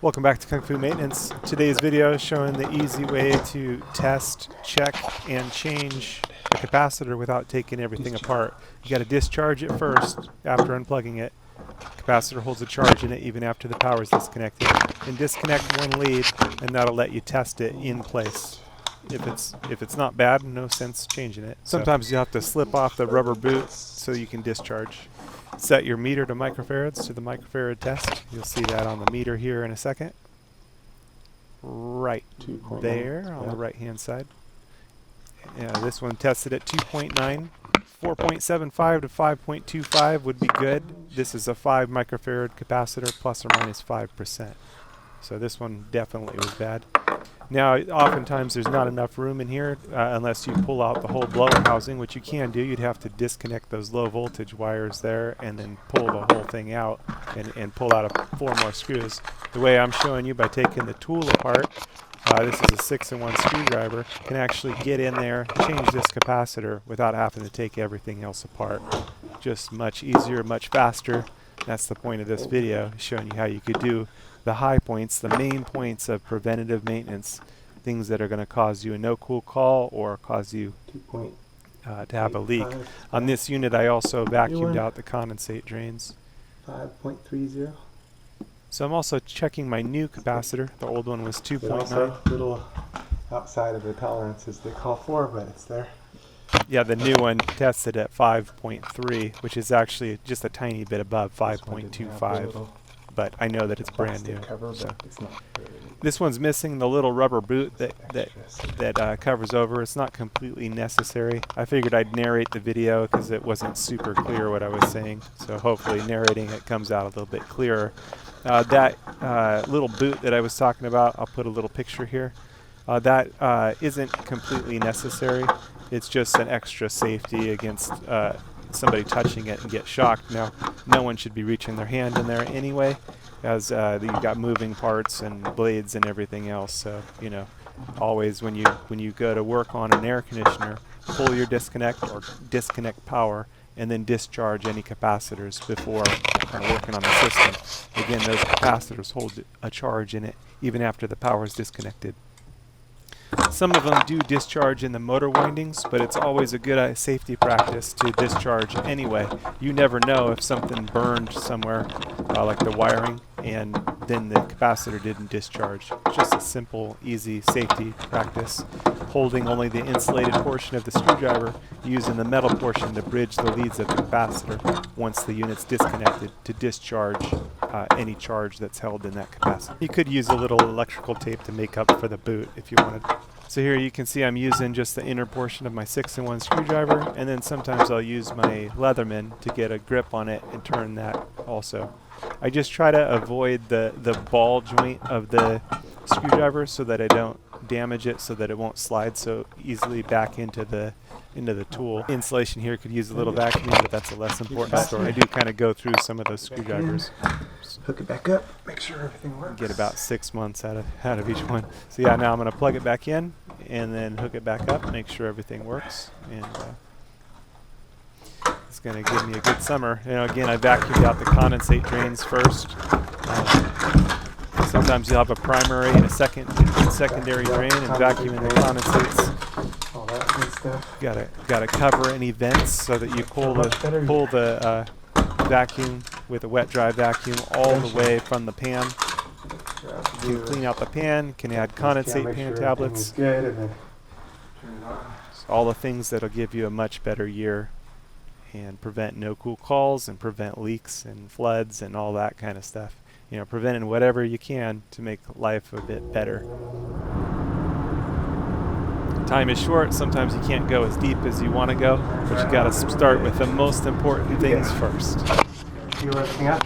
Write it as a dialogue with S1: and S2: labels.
S1: Welcome back to Kung Fu Maintenance. Today's video is showing the easy way to test, check, and change the capacitor without taking everything apart. You got to discharge it first after unplugging it. Capacitor holds a charge in it even after the power is disconnected. And disconnect one lead, and that'll let you test it in place. If it's not bad, no sense changing it. Sometimes you have to slip off the rubber boot so you can discharge. Set your meter to microfarads to the microfarad test. You'll see that on the meter here in a second. Right there on the right hand side. This one tested at 2.9. 4.75 to 5.25 would be good. This is a 5 microfarad capacitor plus or minus 5%. So this one definitely was bad. Now, oftentimes there's not enough room in here unless you pull out the whole blower housing, which you can do. You'd have to disconnect those low voltage wires there and then pull the whole thing out and pull out 4 more screws. The way I'm showing you by taking the tool apart, this is a 6-in-1 screwdriver, can actually get in there, change this capacitor without having to take everything else apart. Just much easier, much faster. That's the point of this video, showing you how you could do the high points, the main points of preventative maintenance, things that are going to cause you a no-cool call or cause you to have a leak. On this unit I also vacuumed out the condensate drains.
S2: 5.30.
S1: So I'm also checking my new capacitor. The old one was 2.9.
S2: A little outside of the tolerances they call for, but it's there.
S1: Yeah, the new one tested at 5.3, which is actually just a tiny bit above 5.25. But I know that it's brand new. So. This one's missing the little rubber boot that covers over. It's not completely necessary. I figured I'd narrate the video because it wasn't super clear what I was saying. So hopefully narrating it comes out a little bit clearer. That little boot that I was talking about, I'll put a little picture here. That isn't completely necessary. It's just an extra safety against somebody touching it and get shocked. Now, no one should be reaching their hand in there anyway, as you've got moving parts and blades and everything else. So, you know, always when you go to work on an air conditioner, pull your disconnect or disconnect power, and then discharge any capacitors before working on the system. Again, those capacitors hold a charge in it even after the power is disconnected. Some of them do discharge in the motor windings, but it's always a good safety practice to discharge anyway. You never know if something burned somewhere, like the wiring, and then the capacitor didn't discharge. Just a simple, easy safety practice. Holding only the insulated portion of the screwdriver, using the metal portion to bridge the leads of the capacitor once the unit's disconnected to discharge any charge that's held in that capacitor. You could use a little electrical tape to make up for the boot if you wanted. So here you can see I'm using just the inner portion of my 6-in-1 screwdriver, and then sometimes I'll use my Leatherman to get a grip on it and turn that also. I just try to avoid the ball joint of the screwdriver so that I don't damage it, so that it won't slide so easily back into the tool. Insulation here could use a little vacuuming, but that's a less important story. I do kind of go through some of those screwdrivers.
S2: Hook it back up, make sure everything works.
S1: Get about 6 months out of each one. So yeah, now I'm going to plug it back in and then hook it back up, make sure everything works, and it's going to give me a good summer. You know, again, I vacuumed out the condensate drains first. Sometimes you'll have a primary and a secondary drain, and vacuuming the condensates.
S2: All that good stuff.
S1: Gotta cover any vents so that you pull the vacuum with a wet dry vacuum all the way from the pan. You can clean out the pan, can add condensate pan tablets.
S2: Good, and then turn it on.
S1: All the things that'll give you a much better year and prevent no-cool calls and prevent leaks and floods and all that kind of stuff. You know, preventing whatever you can to make life a bit better. Time is short. Sometimes you can't go as deep as you want to go, but you got to start with the most important things first.
S2: You everything up?